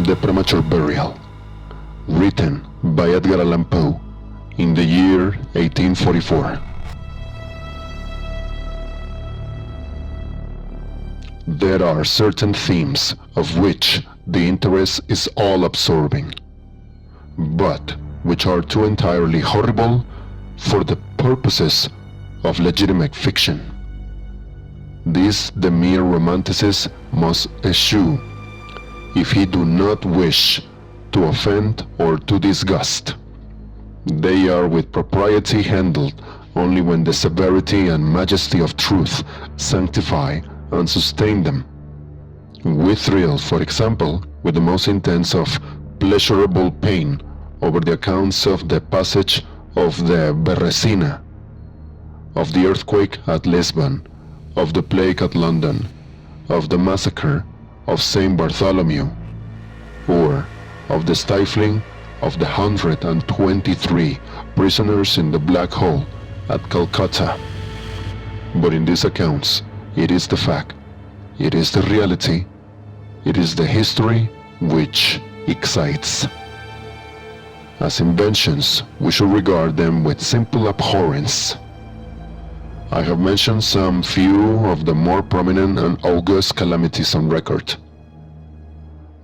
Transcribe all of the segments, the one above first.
The Premature Burial, written by Edgar Allan Poe in the year 1844. There are certain themes of which the interest is all-absorbing, but which are too entirely horrible for the purposes of legitimate fiction. This the mere romanticist must eschew if he do not wish to offend or to disgust. They are with propriety handled only when the severity and majesty of truth sanctify and sustain them. We thrill, for example, with the most intense of pleasurable pain over the accounts of the passage of the Beresina, of the earthquake at Lisbon, of the plague at London, of the massacre of St. Bartholomew, or of the stifling of the 123 prisoners in the Black Hole at Calcutta. But in these accounts, it is the fact, it is the reality, it is the history which excites. As inventions, we should regard them with simple abhorrence. I have mentioned some few of the more prominent and august calamities on record.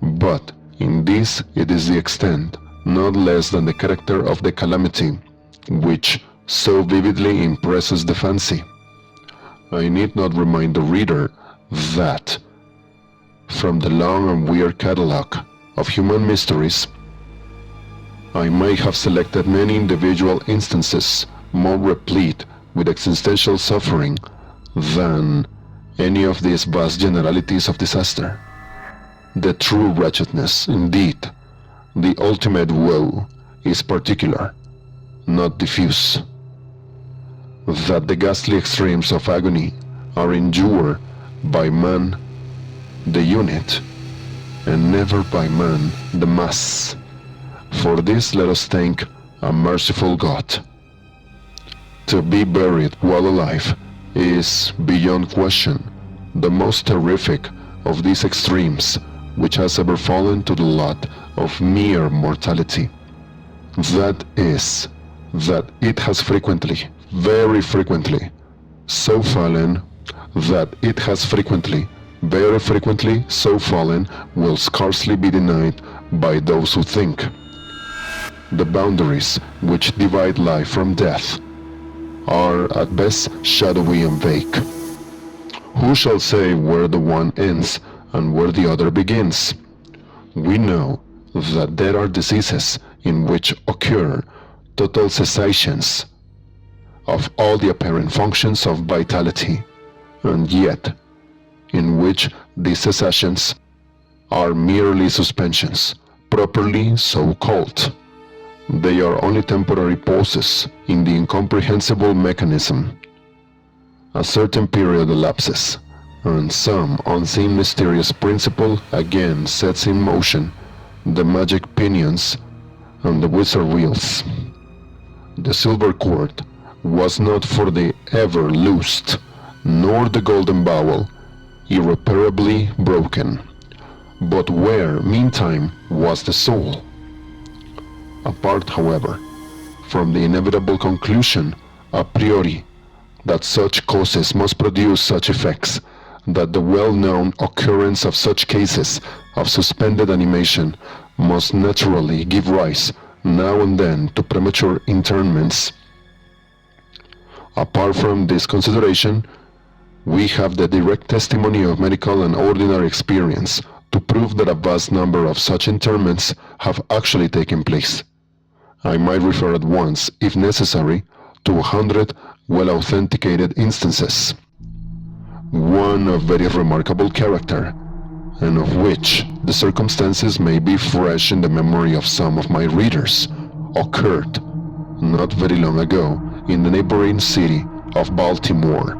But in this it is the extent, not less than the character of the calamity, which so vividly impresses the fancy. I need not remind the reader that, from the long and weird catalogue of human mysteries, I may have selected many individual instances more replete with existential suffering than any of these vast generalities of disaster. The true wretchedness, indeed, the ultimate woe, is particular, not diffuse. That the ghastly extremes of agony are endured by man, the unit, and never by man, the mass. For this let us thank a merciful God. To be buried while alive is, beyond question, the most terrific of these extremes which has ever fallen to the lot of mere mortality. That is, that it has frequently, very frequently, so fallen that it has frequently, very frequently so fallen will scarcely be denied by those who think. The boundaries which divide life from death are at best shadowy and vague. Who shall say where the one ends and where the other begins? We know that there are diseases in which occur total cessations of all the apparent functions of vitality, and yet in which these cessations are merely suspensions, properly so called. They are only temporary pauses in the incomprehensible mechanism. A certain period elapses, and some unseen mysterious principle again sets in motion the magic pinions and the wizard wheels. The silver cord was not for the ever loosed, nor the golden bowl irreparably broken, but where, meantime, was the soul. Apart, however, from the inevitable conclusion, a priori, that such causes must produce such effects, that the well-known occurrence of such cases of suspended animation must naturally give rise, now and then, to premature interments. Apart from this consideration, we have the direct testimony of medical and ordinary experience to prove that a vast number of such interments have actually taken place. I might refer at once, if necessary, to 100 well-authenticated instances, one of very remarkable character, and of which the circumstances may be fresh in the memory of some of my readers, occurred not very long ago in the neighboring city of Baltimore,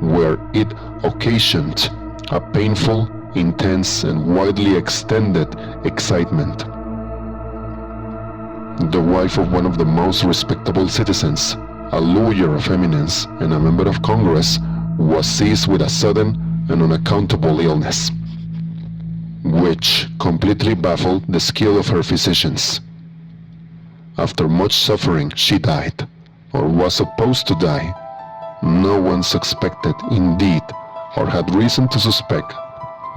where it occasioned a painful, intense, and widely extended excitement. The wife of one of the most respectable citizens, a lawyer of eminence and a member of Congress, was seized with a sudden and unaccountable illness. which completely baffled the skill of her physicians. After much suffering, she died, or was supposed to die. No one suspected, indeed, or had reason to suspect,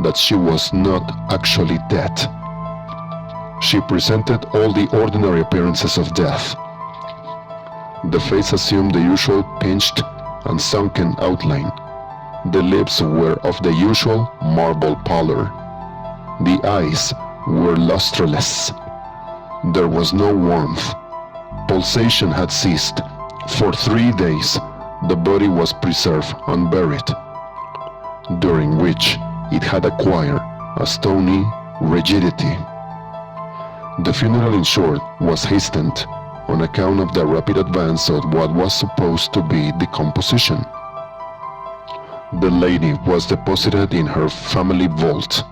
that she was not actually dead. She presented all the ordinary appearances of death. The face assumed the usual pinched and sunken outline. The lips were of the usual marble pallor. The eyes were lustreless. There was no warmth. Pulsation had ceased. For 3 days, the body was preserved unburied, during which it had acquired a stony rigidity. The funeral, in short, was hastened on account of the rapid advance of what was supposed to be decomposition. The lady was deposited in her family vault,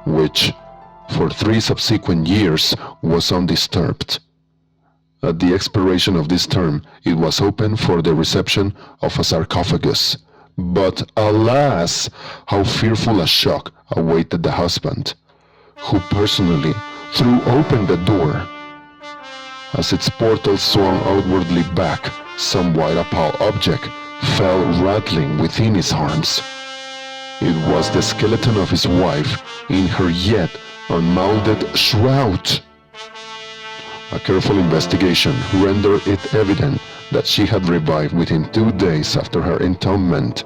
which, for 3 subsequent years, was undisturbed. At the expiration of this term, it was open for the reception of a sarcophagus. But alas, how fearful a shock awaited the husband, who personally threw open the door. As its portal swung outwardly back, some white-opal object fell rattling within his arms. It was the skeleton of his wife in her yet unmolded shroud. A careful investigation rendered it evident that she had revived within 2 days after her entombment,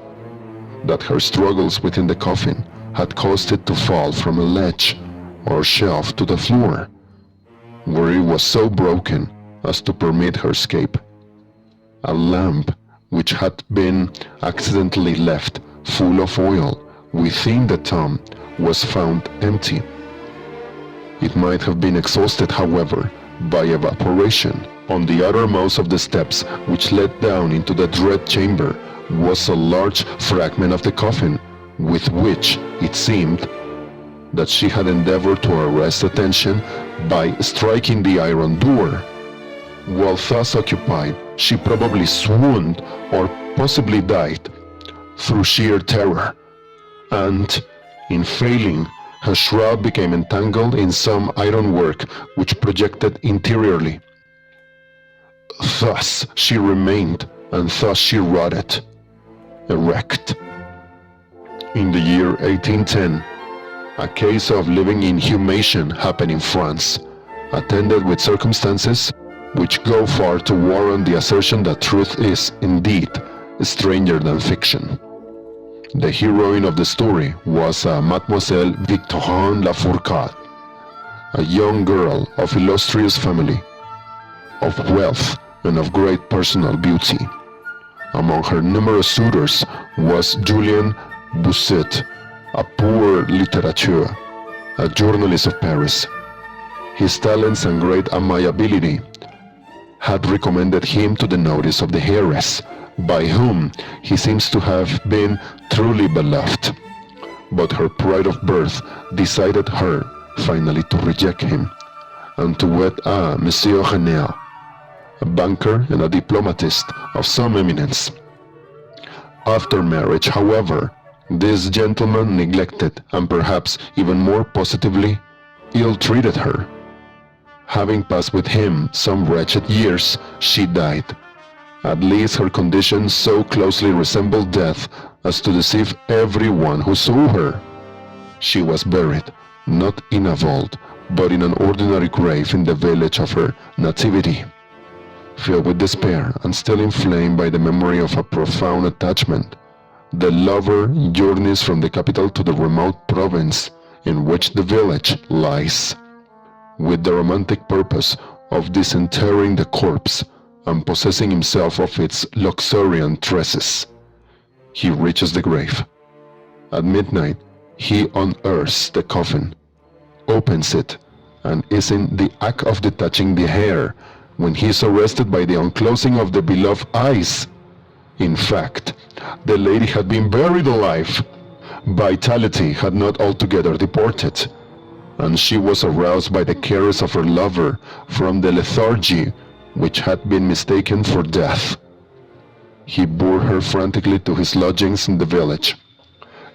that her struggles within the coffin had caused it to fall from a ledge or shelf to the floor, where it was so broken as to permit her escape. A lamp, which had been accidentally left full of oil within the tomb, was found empty. It might have been exhausted, however, by evaporation. On the uttermost of the steps which led down into the dread chamber was a large fragment of the coffin, with which it seemed that she had endeavored to arrest attention by striking the iron door. While thus occupied, she probably swooned or possibly died through sheer terror, and, in failing, her shroud became entangled in some ironwork which projected interiorly. Thus she remained, and thus she rotted, erect. In the year 1810, a case of living inhumation happened in France, attended with circumstances which go far to warrant the assertion that truth is, indeed, stranger than fiction. The heroine of the story was Mademoiselle Victorine Lafourcade, a young girl of illustrious family, of wealth and of great personal beauty. Among her numerous suitors was Julien Bousset, a poor litterateur, a journalist of Paris. His talents and great amiability had recommended him to the notice of the heiress, by whom he seems to have been truly beloved. But her pride of birth decided her finally to reject him, and to wed Monsieur Renel, a banker and a diplomatist of some eminence. After marriage, however, this gentleman neglected, and perhaps even more positively, ill-treated her. Having passed with him some wretched years, she died. At least her condition so closely resembled death as to deceive everyone who saw her. She was buried, not in a vault, but in an ordinary grave in the village of her nativity. Filled with despair and still inflamed by the memory of a profound attachment, the lover journeys from the capital to the remote province in which the village lies, with the romantic purpose of disinterring the corpse and possessing himself of its luxuriant tresses. He reaches the grave. At midnight, he unearths the coffin, opens it, and is in the act of detaching the hair when he is arrested by the unclosing of the beloved eyes. In fact, the lady had been buried alive. Vitality had not altogether departed, and she was aroused by the cares of her lover from the lethargy which had been mistaken for death. He bore her frantically to his lodgings in the village.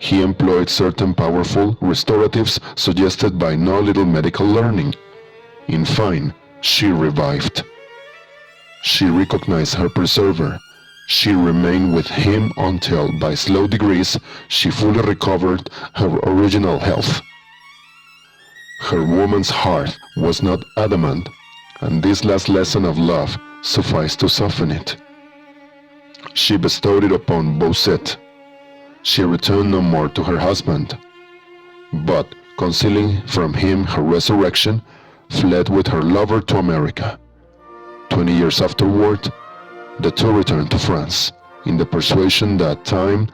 he employed certain powerful restoratives suggested by no little medical learning. In fine, she revived. She recognized her preserver. She remained with him until, by slow degrees, she fully recovered her original health. Her woman's heart was not adamant, and this last lesson of love sufficed to soften it. She bestowed it upon Bossuet. She returned no more to her husband, but, concealing from him her resurrection, fled with her lover to America. 20 years afterward, the two returned to France, in the persuasion that time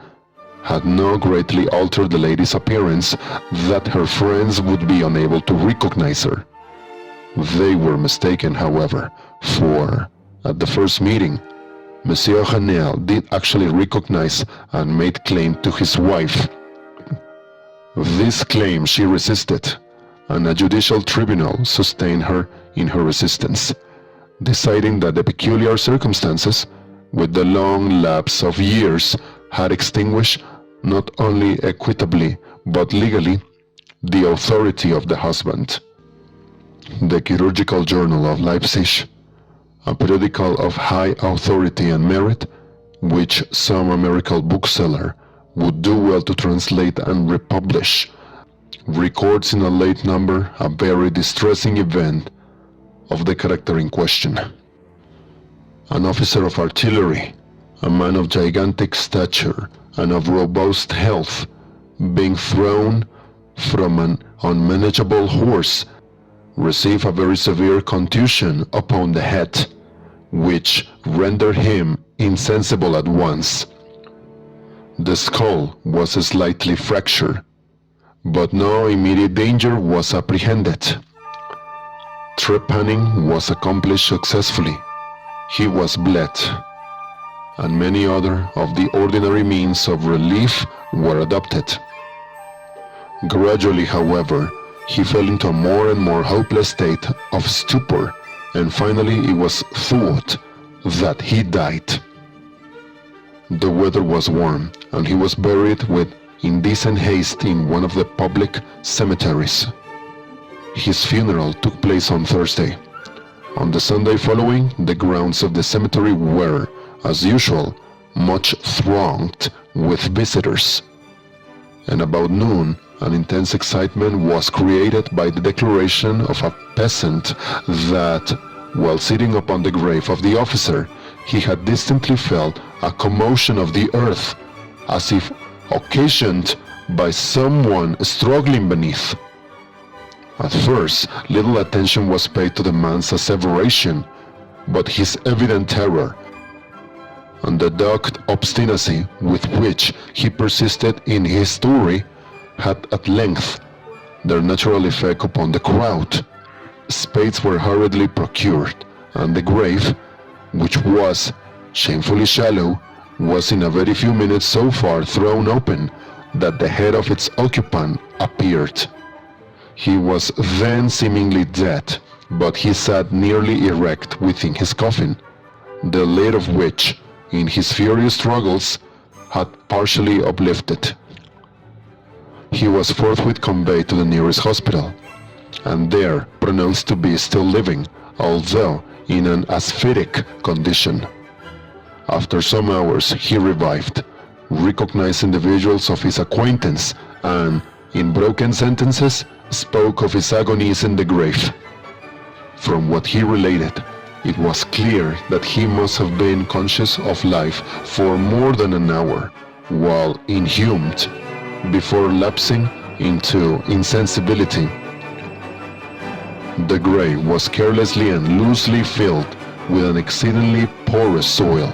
had no greatly altered the lady's appearance, that her friends would be unable to recognize her. They were mistaken, however, for, at the first meeting, Monsieur Chanel did actually recognize and made claim to his wife. This claim she resisted, and a judicial tribunal sustained her in her resistance, deciding that the peculiar circumstances, with the long lapse of years, had extinguished, not only equitably, but legally, the authority of the husband. The Chirurgical Journal of Leipzig, a periodical of high authority and merit, which some American bookseller would do well to translate and republish, records in a late number a very distressing event of the character in question. An officer of artillery, a man of gigantic stature and of robust health, being thrown from an unmanageable horse, received a very severe contusion upon the head, which rendered him insensible at once. The skull was slightly fractured, but no immediate danger was apprehended. Trepanning was accomplished successfully. He was bled, and many other of the ordinary means of relief were adopted. Gradually, however, he fell into a more and more hopeless state of stupor, and finally it was thought that he died. The weather was warm, and he was buried with indecent haste in one of the public cemeteries. His funeral took place on Thursday. On the Sunday following, the grounds of the cemetery were, as usual, much thronged with visitors. And about noon, an intense excitement was created by the declaration of a peasant that, while sitting upon the grave of the officer, he had distinctly felt a commotion of the earth, as if occasioned by someone struggling beneath. At first, little attention was paid to the man's asseveration, but his evident terror, and the dogged obstinacy with which he persisted in his story, had at length their natural effect upon the crowd. Spades were hurriedly procured, and the grave, which was shamefully shallow, was in a very few minutes so far thrown open that the head of its occupant appeared. He was then seemingly dead, but he sat nearly erect within his coffin, the lid of which, in his furious struggles, had partially uplifted. He was forthwith conveyed to the nearest hospital, and there pronounced to be still living, although in an asphytic condition. After some hours he revived, recognized individuals of his acquaintance, and, in broken sentences, spoke of his agonies in the grave. From what he related, it was clear that he must have been conscious of life for more than an hour, while inhumed, before lapsing into insensibility. The grave was carelessly and loosely filled with an exceedingly porous soil,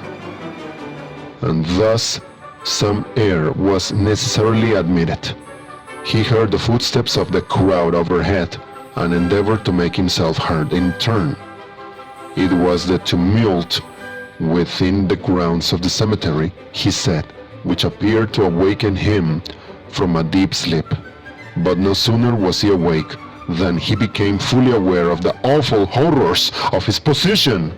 and thus some air was necessarily admitted. He heard the footsteps of the crowd overhead, and endeavored to make himself heard in turn. It was the tumult within the grounds of the cemetery, he said, which appeared to awaken him from a deep sleep. But no sooner was he awake than he became fully aware of the awful horrors of his position.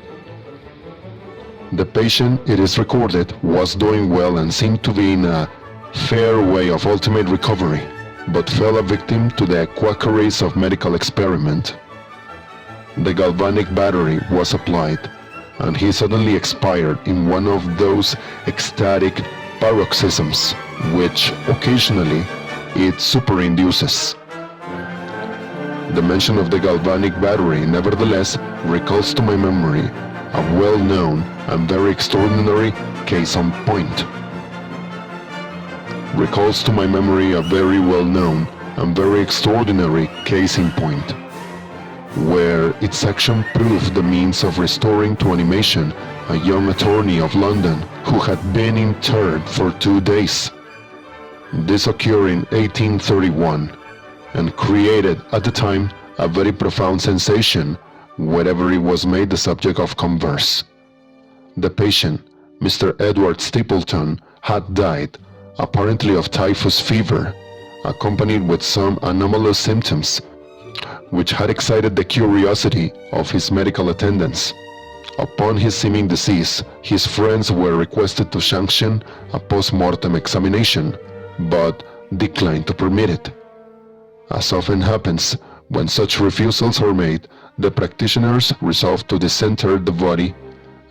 The patient, it is recorded, was doing well and seemed to be in a fair way of ultimate recovery, but fell a victim to the quackeries of medical experiment. The galvanic battery was applied, and he suddenly expired in one of those ecstatic paroxysms which occasionally it superinduces. The mention of the galvanic battery nevertheless recalls to my memory a well-known and very extraordinary case in point. Recalls to my memory a very well-known and very extraordinary case in point, where its action proved the means of restoring to animation a young attorney of London who had been interred for 2 days. This occurred in 1831 and created at the time a very profound sensation wherever it was made the subject of converse. The patient, Mr. Edward Stapleton, had died, apparently of typhus fever, accompanied with some anomalous symptoms, which had excited the curiosity of his medical attendants. Upon his seeming decease, his friends were requested to sanction a post-mortem examination, but declined to permit it. As often happens, when such refusals are made, the practitioners resolved to disinter the body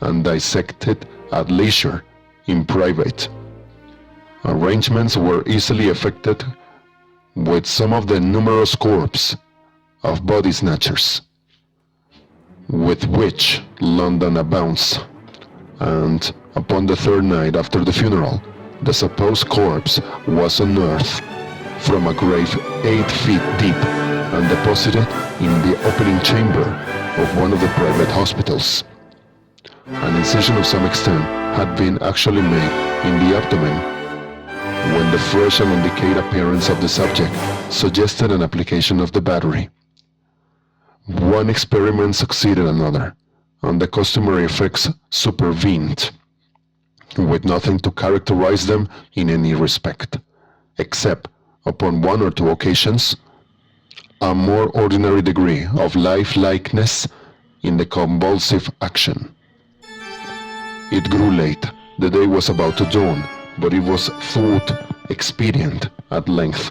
and dissect it at leisure, in private. Arrangements were easily effected with some of the numerous corpses of body snatchers, with which London abounds, and upon the third night after the funeral, the supposed corpse was unearthed from a grave 8 feet deep and deposited in the opening chamber of one of the private hospitals. An incision of some extent had been actually made in the abdomen, when the fresh and undecayed appearance of the subject suggested an application of the battery. One experiment succeeded another, and the customary effects supervened, with nothing to characterize them in any respect, except, upon 1 or 2 occasions, a more ordinary degree of lifelikeliness in the convulsive action. It grew late, the day was about to dawn, but it was thought expedient, at length,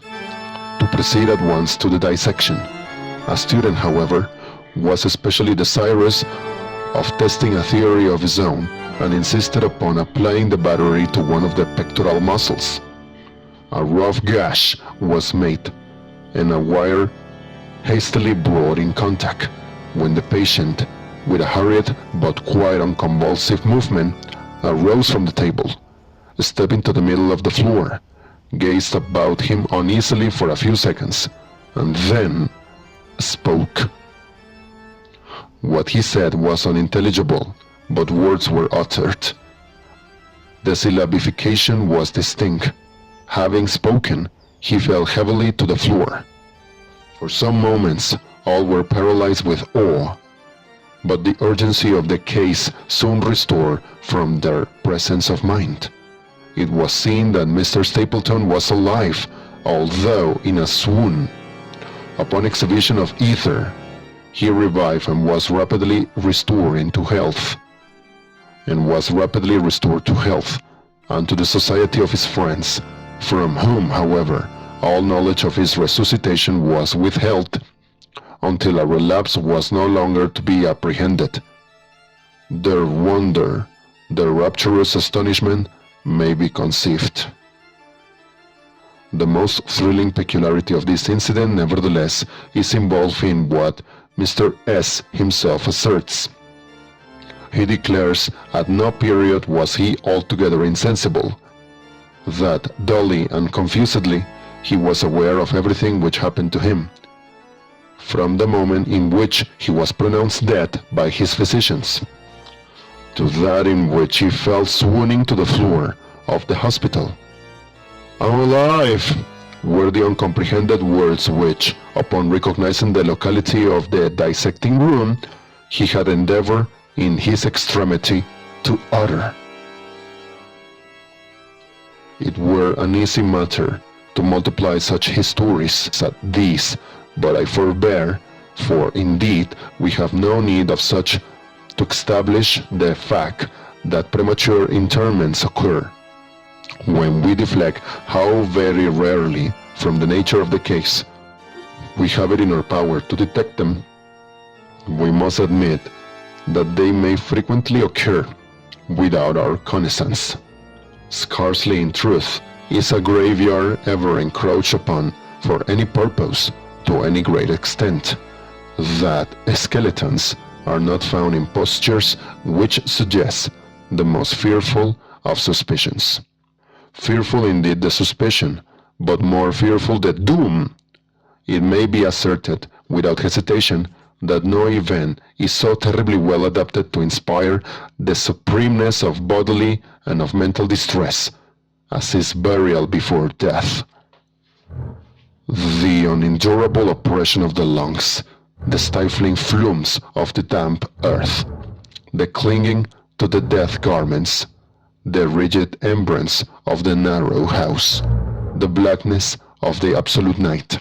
to proceed at once to the dissection. A student, however, was especially desirous of testing a theory of his own, and insisted upon applying the battery to one of the pectoral muscles. A rough gash was made, and a wire hastily brought in contact, when the patient, with a hurried but quite unconvulsive movement, arose from the table, stepped into the middle of the floor, gazed about him uneasily for a few seconds, and then spoke. What he said was unintelligible, but words were uttered. The syllabification was distinct. Having spoken, he fell heavily to the floor. For some moments, all were paralyzed with awe, but the urgency of the case soon restored from their presence of mind. It was seen that Mr. Stapleton was alive, although in a swoon. Upon exhibition of ether, he revived and was rapidly restored to health, and to the society of his friends, from whom, however, all knowledge of his resuscitation was withheld, until a relapse was no longer to be apprehended. Their wonder, their rapturous astonishment, may be conceived. The most thrilling peculiarity of this incident, nevertheless, is involved in what Mr. S. himself asserts. He declares at no period was he altogether insensible, that dully and confusedly he was aware of everything which happened to him, from the moment in which he was pronounced dead by his physicians, to that in which he fell swooning to the floor of the hospital. "I'm alive!" were the uncomprehended words which, upon recognizing the locality of the dissecting room, he had endeavored in his extremity to utter. It were an easy matter to multiply such histories as these, but I forbear, for indeed we have no need of such to establish the fact that premature interments occur, When we deflect, how very rarely, from the nature of the case, we have it in our power to detect them, we must admit that they may frequently occur without our cognizance. Scarcely, in truth, is a graveyard ever encroached upon for any purpose to any great extent, that skeletons are not found in postures which suggest the most fearful of suspicions. Fearful indeed the suspicion, but more fearful the doom. It may be asserted without hesitation that no event is so terribly well adapted to inspire the supremeness of bodily and of mental distress as is burial before death. The unendurable oppression of the lungs, the stifling flumes of the damp earth, the clinging to the death garments, the rigid embrace of the narrow house, the blackness of the absolute night,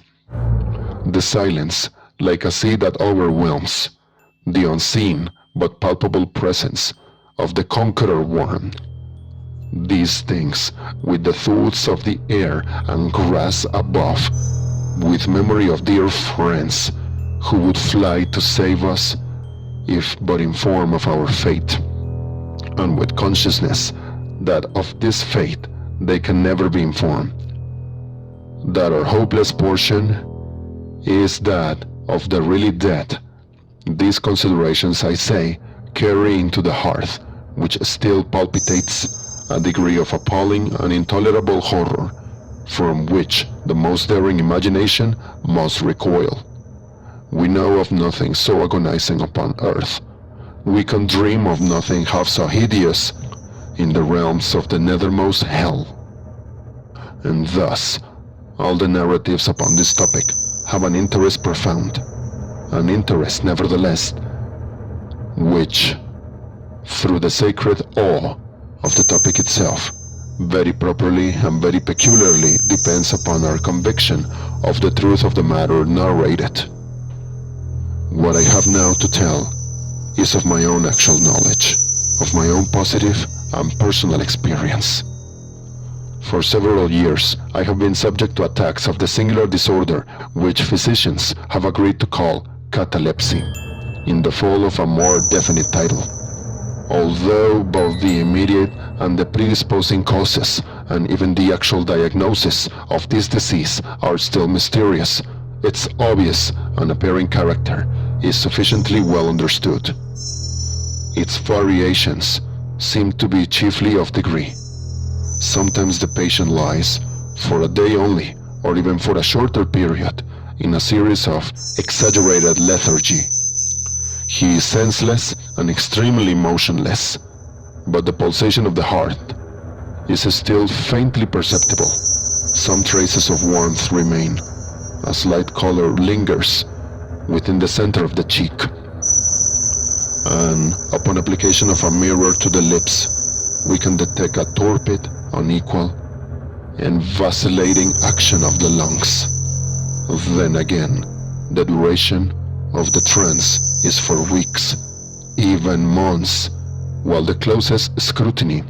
the silence like a sea that overwhelms, the unseen but palpable presence of the conqueror one. These things, with the thoughts of the air and grass above, with memory of dear friends who would fly to save us, if but in form of our fate, and with consciousness that of this fate they can never be informed, that our hopeless portion is that of the really dead. These considerations, I say, carry into the heart, which still palpitates, a degree of appalling and intolerable horror, from which the most daring imagination must recoil. We know of nothing so agonizing upon earth. We can dream of nothing half so hideous in the realms of the nethermost hell. And thus, all the narratives upon this topic have an interest profound, an interest nevertheless, which, through the sacred awe of the topic itself, very properly and very peculiarly depends upon our conviction of the truth of the matter narrated. What I have now to tell is of my own actual knowledge, of my own positive and personal experience. For several years, I have been subject to attacks of the singular disorder which physicians have agreed to call catalepsy, in the fall of a more definite title. Although both the immediate and the predisposing causes, and even the actual diagnosis of this disease are still mysterious, its obvious and apparent character is sufficiently well understood. Its variations seem to be chiefly of degree. Sometimes the patient lies, for a day only, or even for a shorter period, in a series of exaggerated lethargy. He is senseless and extremely motionless, but the pulsation of the heart is still faintly perceptible. Some traces of warmth remain. A slight color lingers within the center of the cheek, and upon application of a mirror to the lips, we can detect a torpid, unequal, and vacillating action of the lungs. Then again, the duration of the trance is for weeks, even months, while the closest scrutiny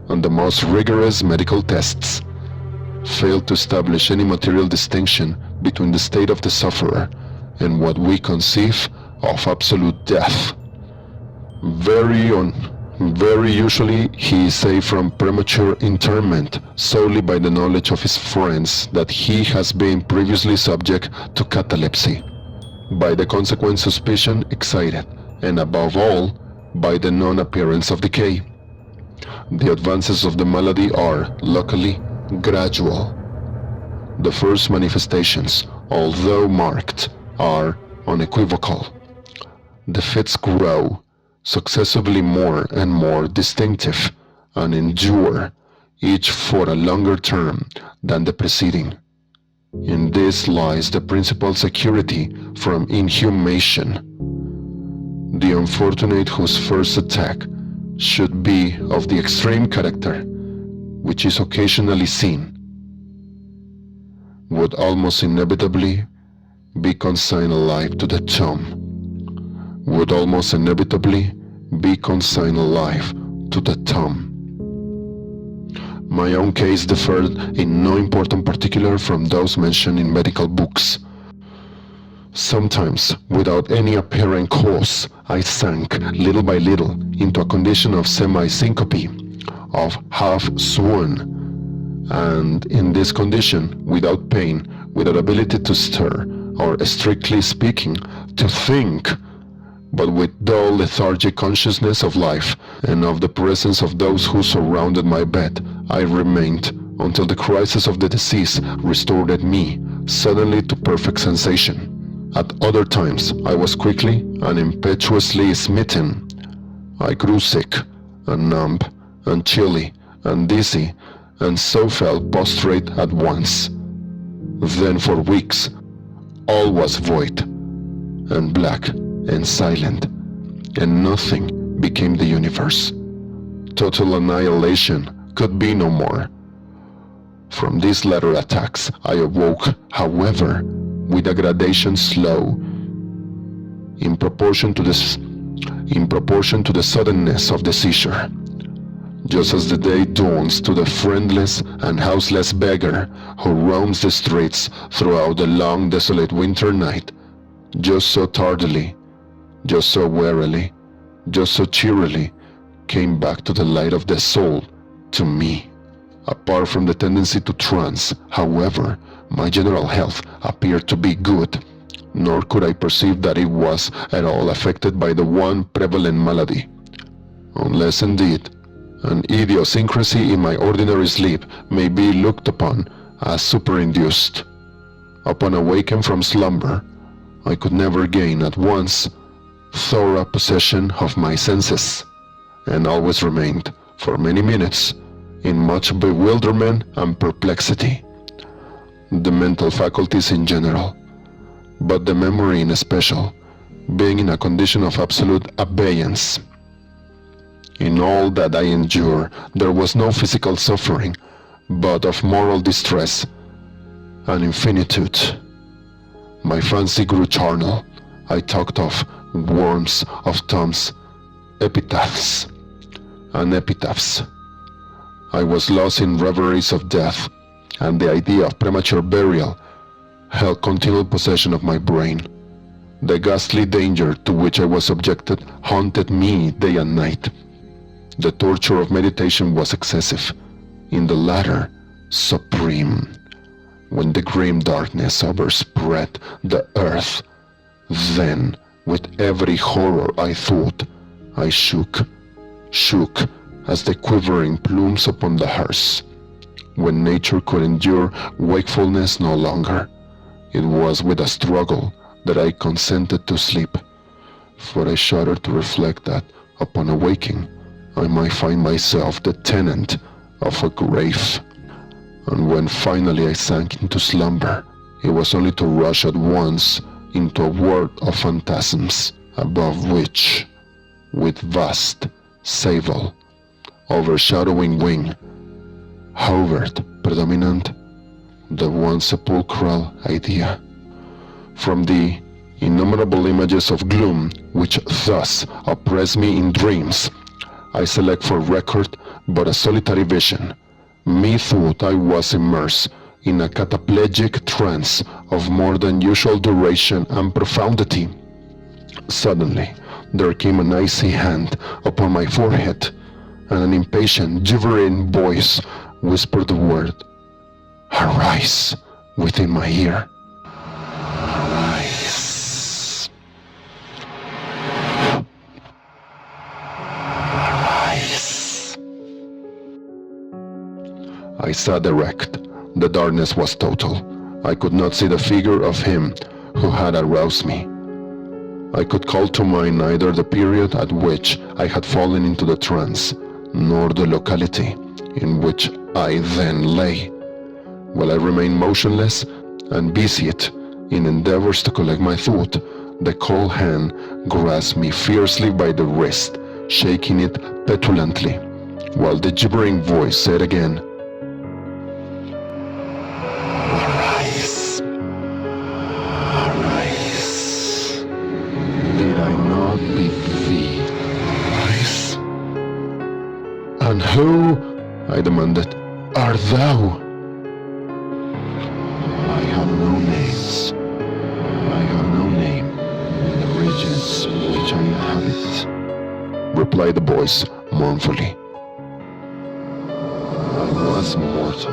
and the most rigorous medical tests fail to establish any material distinction between the state of the sufferer and what we conceive of absolute death. Very usually he is saved from premature interment solely by the knowledge of his friends that he has been previously subject to catalepsy, by the consequent suspicion excited, and above all, by the non-appearance of decay. The advances of the malady are, luckily, gradual. The first manifestations, although marked, are unequivocal. The fits grow successively more and more distinctive, and endure, each for a longer term than the preceding. In this lies the principal security from inhumation. The unfortunate whose first attack should be of the extreme character which is occasionally seen would almost inevitably be consigned alive to the tomb. Would almost inevitably be consigned alive to the tomb. My own case differed in no important particular from those mentioned in medical books. Sometimes, without any apparent cause, I sank little by little into a condition of semi-syncope, of half-swoon, and in this condition, without pain, without ability to stir, or strictly speaking, to think, but with dull lethargic consciousness of life and of the presence of those who surrounded my bed, I remained until the crisis of the disease restored me suddenly to perfect sensation. At other times, I was quickly and impetuously smitten. I grew sick, and numb, and chilly, and dizzy, and so fell prostrate at once. Then for weeks, all was void, and black, and silent, and nothing became the universe. Total annihilation could be no more. From these latter attacks, I awoke, however, with a gradation slow, in proportion to the suddenness of the seizure. Just as the day dawns to the friendless and houseless beggar who roams the streets throughout the long desolate winter night, just so tardily, just so warily, just so cheerily, came back to the light of the soul, to me. Apart from the tendency to trance, however, my general health appeared to be good, nor could I perceive that it was at all affected by the one prevalent malady, unless indeed an idiosyncrasy in my ordinary sleep may be looked upon as superinduced. Upon awaking from slumber, I could never gain at once thorough possession of my senses, and always remained, for many minutes, in much bewilderment and perplexity. The mental faculties in general, but the memory in especial, being in a condition of absolute abeyance. In all that I endured, there was no physical suffering, but of moral distress and infinitude. My fancy grew charnel. I talked of worms, of tombs, epitaphs, and epitaphs. I was lost in reveries of death, and the idea of premature burial held continual possession of my brain. The ghastly danger to which I was subjected haunted me day and night. The torture of meditation was excessive, in the latter, supreme. When the grim darkness overspread the earth, then, with every horror I thought, I shook as the quivering plumes upon the hearse. When nature could endure wakefulness no longer, it was with a struggle that I consented to sleep, for I shuddered to reflect that, upon awaking, I might find myself the tenant of a grave. And when finally I sank into slumber, it was only to rush at once into a world of phantasms, above which, with vast, sable, overshadowing wing, hovered predominant the one sepulchral idea. From the innumerable images of gloom which thus oppress me in dreams, I select for record but a solitary vision. Methought I was immersed in a cataplegic trance of more than usual duration and profundity. Suddenly, there came an icy hand upon my forehead, and an impatient, gibbering voice whispered the word, "Arise," within my ear. Arise. Arise. I sat erect. The darkness was total. I could not see the figure of him who had aroused me. I could call to mind neither the period at which I had fallen into the trance, nor the locality in which I then lay. While I remained motionless and busied in endeavors to collect my thought, the cold hand grasped me fiercely by the wrist, shaking it petulantly, while the gibbering voice said again, "Arise, arise. Did I not bid thee arise?" "And who," I demanded, art thou? I have no names. I have no name in the regions which I inhabit, replied the voice mournfully. I was mortal,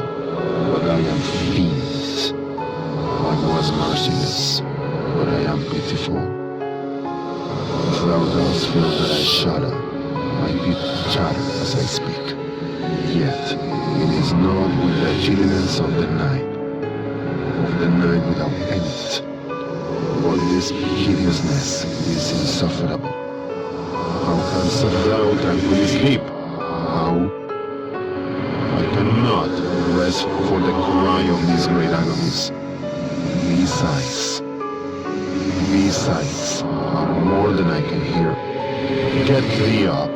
but I am fiend. I was merciless, but I am pitiful. If thou dost feel that I shudder, my teeth chatter as I speak. Yet, it is not with the chilliness of the night without end. For this hideousness is insufferable. How canst thou tranquilly sleep? How? I cannot rest for the cry of these great agonies. These sighs are more than I can hear. Get thee up.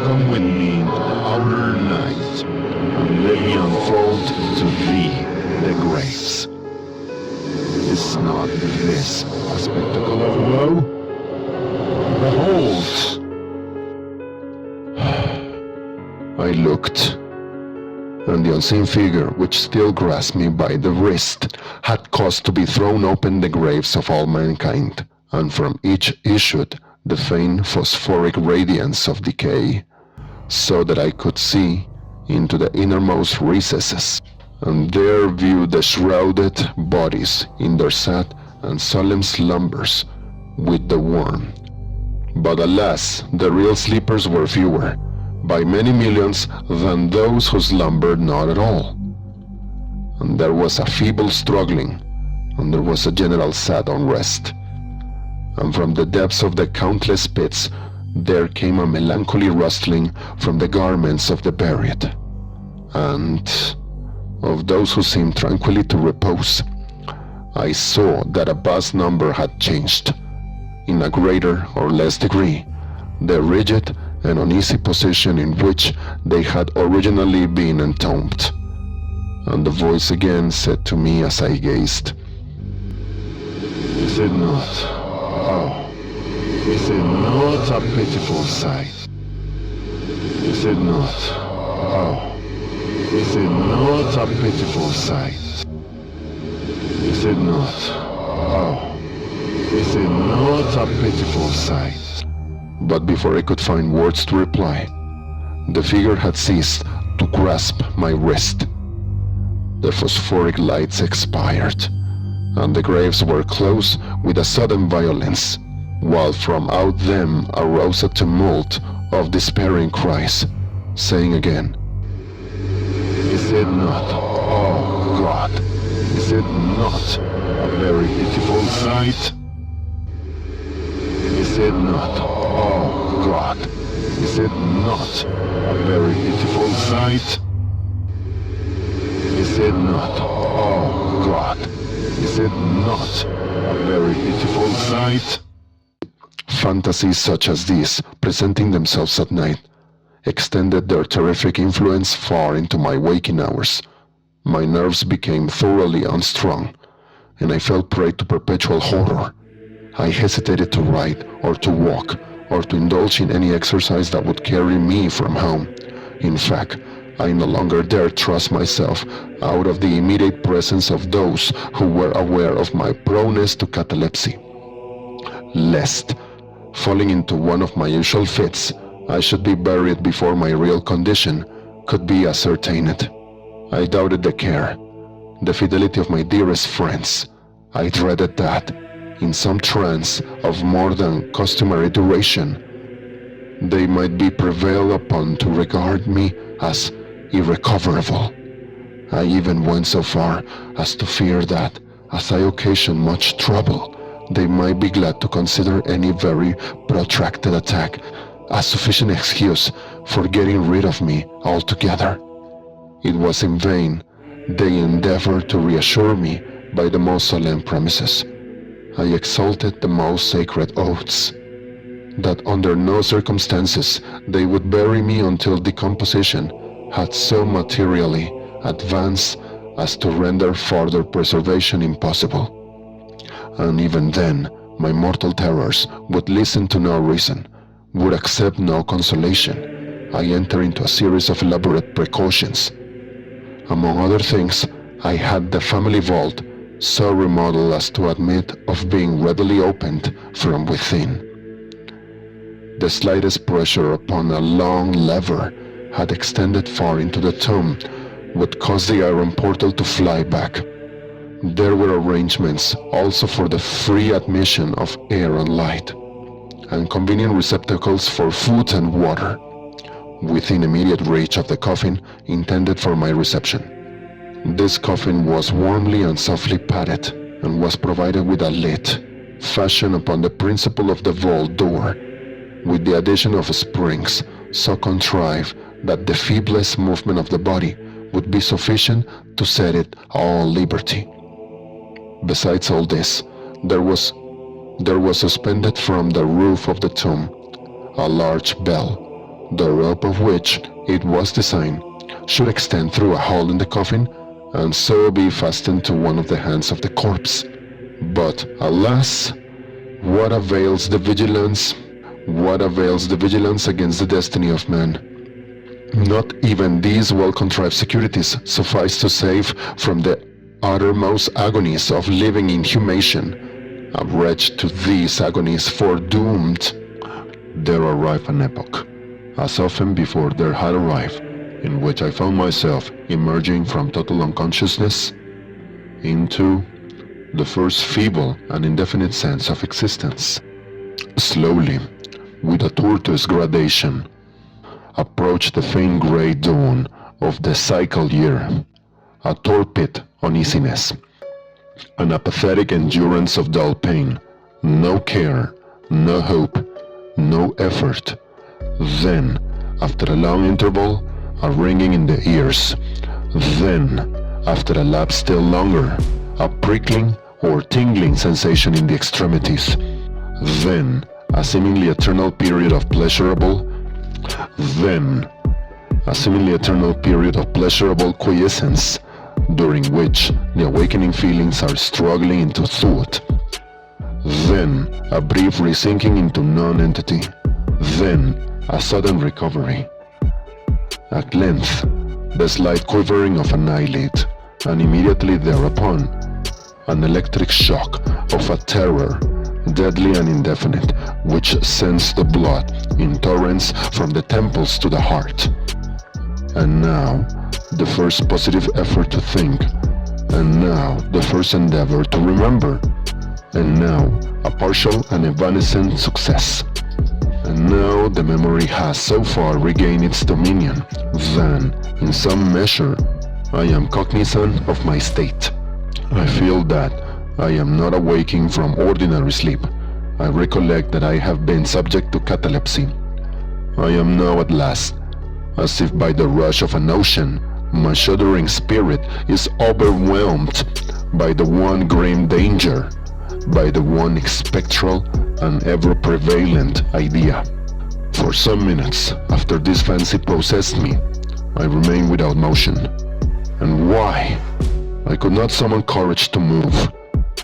Come with me into the outer night, and let me unfold to thee the graves. Is not this a spectacle of woe? Behold! I looked, and the unseen figure which still grasped me by the wrist had caused to be thrown open the graves of all mankind, and from each issued the faint phosphoric radiance of decay, so that I could see into the innermost recesses, and there view the shrouded bodies in their sad and solemn slumbers with the worm. But alas, the real sleepers were fewer, by many millions, than those who slumbered not at all. And there was a feeble struggling, and there was a general sad unrest. And from the depths of the countless pits there came a melancholy rustling from the garments of the buried, and of those who seemed tranquilly to repose. I saw that a vast number had changed, in a greater or less degree, the rigid and uneasy position in which they had originally been entombed. And the voice again said to me as I gazed, "Is it not, oh, is it not a pitiful sight? Is it not, oh, is it not a pitiful sight? Is it not, oh, is it not a pitiful sight?" But before I could find words to reply, the figure had ceased to grasp my wrist. The phosphoric lights expired, and the graves were closed with a sudden violence, while from out them arose a tumult of despairing cries, saying again, "Is it not, oh God, is it not a very pitiful sight? Is it not, oh God, is it not a very pitiful sight? Is it not, oh God, is it not a very pitiful sight?" Fantasies such as these, presenting themselves at night, extended their terrific influence far into my waking hours. My nerves became thoroughly unstrung, and I fell prey to perpetual horror. I hesitated to ride, or to walk, or to indulge in any exercise that would carry me from home. In fact, I no longer dared trust myself out of the immediate presence of those who were aware of my proneness to catalepsy, lest, falling into one of my usual fits, I should be buried before my real condition could be ascertained. I doubted the care, the fidelity of my dearest friends. I dreaded that, in some trance of more than customary duration, they might be prevailed upon to regard me as irrecoverable. I even went so far as to fear that, as I occasioned much trouble, they might be glad to consider any very protracted attack as sufficient excuse for getting rid of me altogether. It was in vain they endeavored to reassure me by the most solemn promises. I exalted the most sacred oaths, that under no circumstances they would bury me until decomposition had so materially advanced as to render further preservation impossible. And even then, my mortal terrors would listen to no reason, would accept no consolation. I entered into a series of elaborate precautions. Among other things, I had the family vault so remodeled as to admit of being readily opened from within. The slightest pressure upon a long lever had extended far into the tomb would cause the iron portal to fly back. There were arrangements also for the free admission of air and light, and convenient receptacles for food and water, within immediate reach of the coffin intended for my reception. This coffin was warmly and softly padded, and was provided with a lid, fashioned upon the principle of the vault door, with the addition of springs so contrived that the feeblest movement of the body would be sufficient to set it all liberty. Besides all this, there was suspended from the roof of the tomb a large bell, the rope of which, it was designed, should extend through a hole in the coffin and so be fastened to one of the hands of the corpse. But alas, what avails the vigilance? What avails the vigilance against the destiny of man? Not even these well-contrived securities suffice to save from the uttermost agonies of living inhumation. A wretch to these agonies foredoomed. There arrived an epoch, as often before there had arrived, in which I found myself emerging from total unconsciousness into the first feeble and indefinite sense of existence. Slowly, with a tortoise gradation, approached the faint grey dawn of the cycle year, a torpid uneasiness, an apathetic endurance of dull pain, no care, no hope, no effort. Then, after a long interval, a ringing in the ears. Then, after a lapse still longer, a prickling or tingling sensation in the extremities. Then, a seemingly eternal period of pleasurable quiescence, during which the awakening feelings are struggling into thought. Then, a brief resinking into non-entity. Then, a sudden recovery. At length, the slight quivering of an eyelid, and immediately thereupon, an electric shock of a terror, deadly and indefinite, which sends the blood in torrents from the temples to the heart. And now, the first positive effort to think, and now the first endeavor to remember, and now a partial and evanescent success. And now the memory has so far regained its dominion that, in some measure, I am cognizant of my state. I feel that I am not awaking from ordinary sleep. I recollect that I have been subject to catalepsy. I am now at last, as if by the rush of an ocean, my shuddering spirit is overwhelmed by the one grim danger, by the one spectral and ever-prevalent idea. For some minutes after this fancy possessed me, I remained without motion. And why? I could not summon courage to move.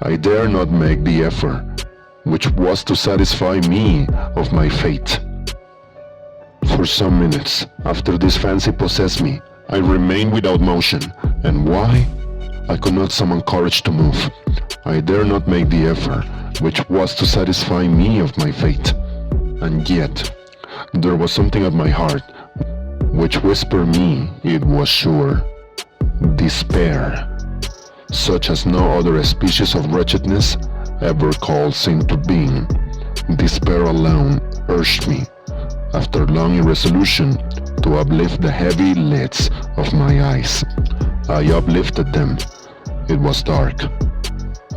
I dare not make the effort, which was to satisfy me of my fate. For some minutes after this fancy possessed me, I remained without motion. And why? I could not summon courage to move. I dare not make the effort, which was to satisfy me of my fate. And yet, there was something at my heart, which whispered me it was sure. Despair, such as no other species of wretchedness ever calls into being. Despair alone urged me, after long irresolution, to uplift the heavy lids of my eyes. I uplifted them. It was dark.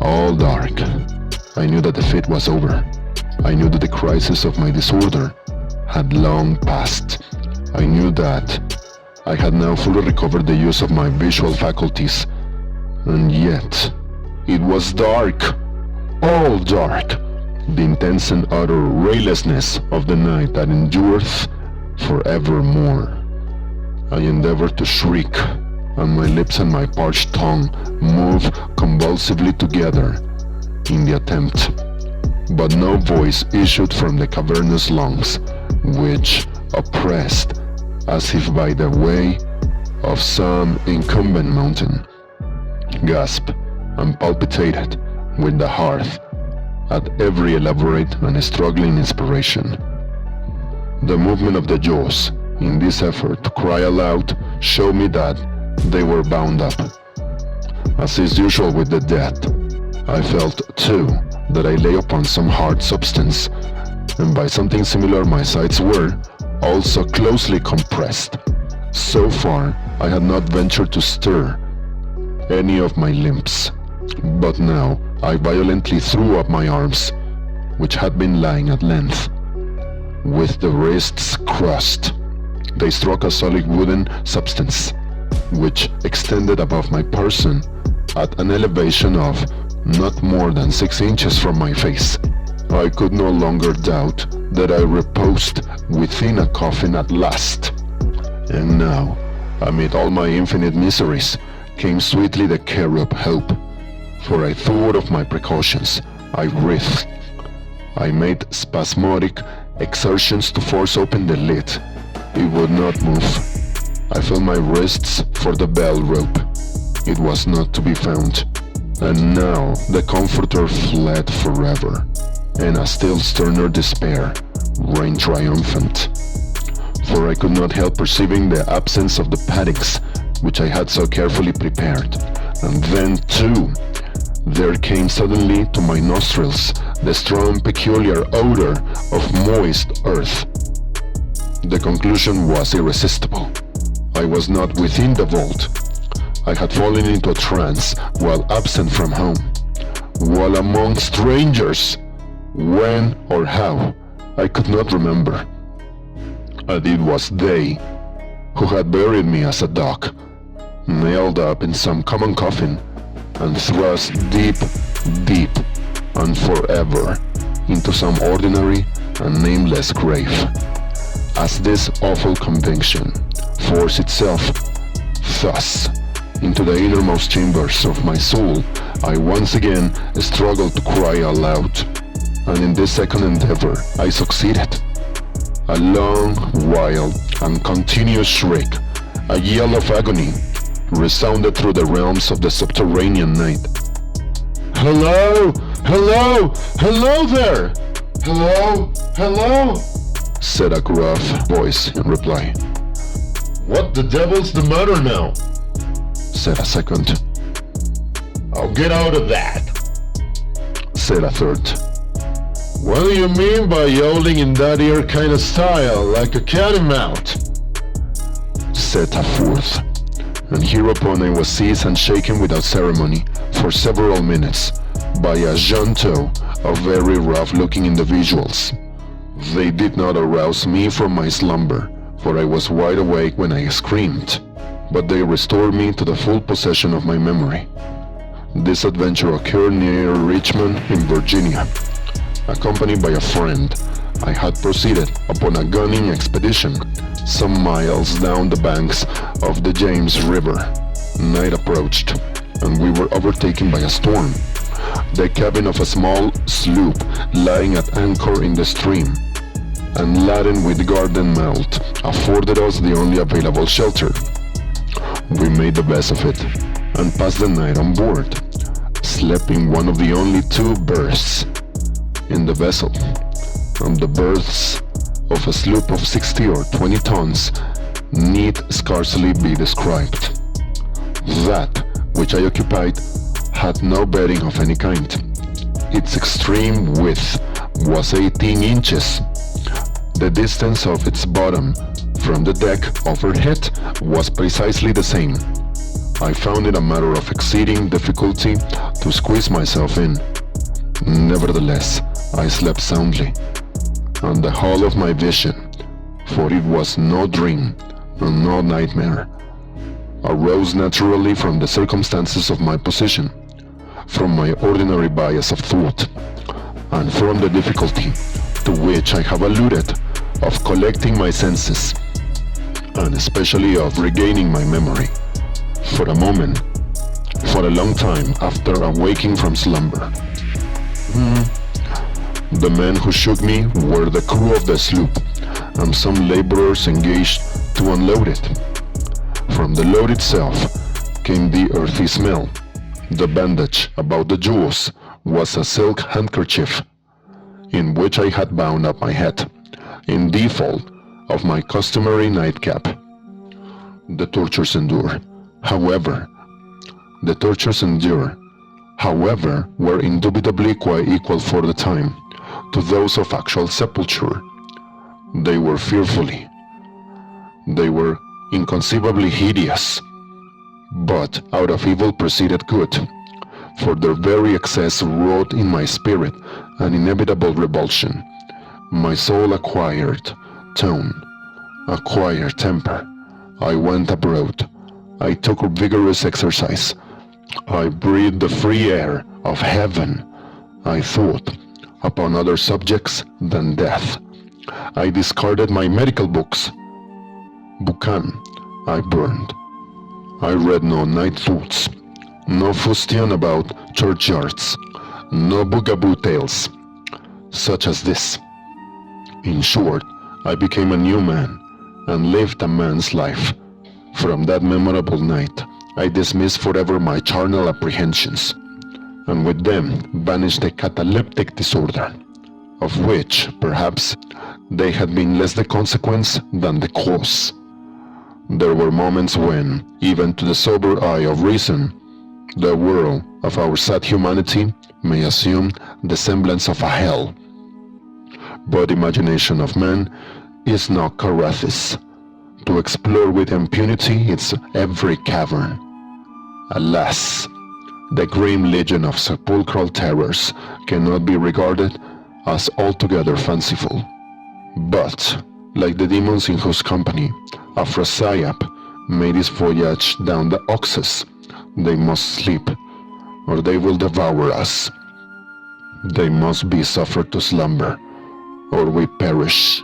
All dark. I knew that the fit was over. I knew that the crisis of my disorder had long passed. I knew that I had now fully recovered the use of my visual faculties. And yet, it was dark. All dark. The intense and utter raylessness of the night that endureth forevermore. I endeavored to shriek, and my lips and my parched tongue moved convulsively together in the attempt. But no voice issued from the cavernous lungs, which, oppressed as if by the weight of some incumbent mountain, gasped and palpitated with the heart at every elaborate and struggling inspiration. The movement of the jaws in this effort to cry aloud showed me that they were bound up. As is usual with the dead, I felt too that I lay upon some hard substance, and by something similar my sides were also closely compressed. So far I had not ventured to stir any of my limbs, but now I violently threw up my arms, which had been lying at length. With the wrists crossed, they struck a solid wooden substance, which extended above my person at an elevation of not more than 6 inches from my face. I could no longer doubt that I reposed within a coffin at last. And now, amid all my infinite miseries, came sweetly the care of hope. For I thought of my precautions. I writhed. I made spasmodic exertions to force open the lid. It would not move. I felt my wrists for the bell rope. It was not to be found. And now the comforter fled forever, and a still sterner despair reigned triumphant. For I could not help perceiving the absence of the paddings which I had so carefully prepared. And then, too, there came suddenly to my nostrils the strong, peculiar odor of moist earth. The conclusion was irresistible. I was not within the vault. I had fallen into a trance while absent from home, while among strangers. When or how, I could not remember. And it was they who had buried me as a dog, nailed up in some common coffin, and thrust deep, deep, and forever into some ordinary and nameless grave. As this awful conviction forced itself thus into the innermost chambers of my soul, I once again struggled to cry aloud, and in this second endeavor I succeeded. A long, wild, and continuous shriek, a yell of agony, resounded through the realms of the subterranean night. "Hello! Hello! Hello there! Hello! Hello!" said a gruff voice in reply. "What the devil's the matter now?" said a second. "I'll get out of that," said a third. "What do you mean by yowling in that here kind of style, like a catamount?" said a fourth. And hereupon I was seized and shaken without ceremony for several minutes by a junto of very rough-looking individuals. They did not arouse me from my slumber, for I was wide awake when I screamed, but they restored me to the full possession of my memory. This adventure occurred near Richmond in Virginia. Accompanied by a friend, I had proceeded upon a gunning expedition some miles down the banks of the James River. Night approached, and we were overtaken by a storm. The cabin of a small sloop lying at anchor in the stream, and laden with garden malt, afforded us the only available shelter. We made the best of it, and passed the night on board, slept in one of the only 2 berths in the vessel. From the berths of a sloop of 60 or 20 tons need scarcely be described. That which I occupied had no bedding of any kind. Its extreme width was 18 inches. The distance of its bottom from the deck overhead was precisely the same. I found it a matter of exceeding difficulty to squeeze myself in. Nevertheless, I slept soundly, and the whole of my vision, for it was no dream and no nightmare, arose naturally from the circumstances of my position, from my ordinary bias of thought, and from the difficulty to which I have alluded of collecting my senses, and especially of regaining my memory, for a moment, for a long time after awaking from slumber. The men who shook me were the crew of the sloop, and some laborers engaged to unload it. From the load itself came the earthy smell. The bandage about the jewels was a silk handkerchief, in which I had bound up my head, in default of my customary nightcap. The tortures endure, however, were indubitably quite equal for the time to those of actual sepulture. They were inconceivably hideous, but out of evil proceeded good, for their very excess wrought in my spirit an inevitable revulsion. My soul acquired tone, acquired temper. I went abroad. I took vigorous exercise. I breathed the free air of heaven. I thought upon other subjects than death. I discarded my medical books. Buchan I burned. I read no night thoughts, no fustian about churchyards, no bugaboo tales, such as this. In short, I became a new man, and lived a man's life. From that memorable night, I dismissed forever my charnel apprehensions, and with them vanished the cataleptic disorder, of which, perhaps, they had been less the consequence than the cause. There were moments when, even to the sober eye of reason, the world of our sad humanity may assume the semblance of a hell. But imagination of man is not Carathis, to explore with impunity its every cavern. Alas, the grim legion of sepulchral terrors cannot be regarded as altogether fanciful. But, like the demons in whose company Afrasiab made his voyage down the Oxus, they must sleep, or they will devour us. They must be suffered to slumber, or we perish.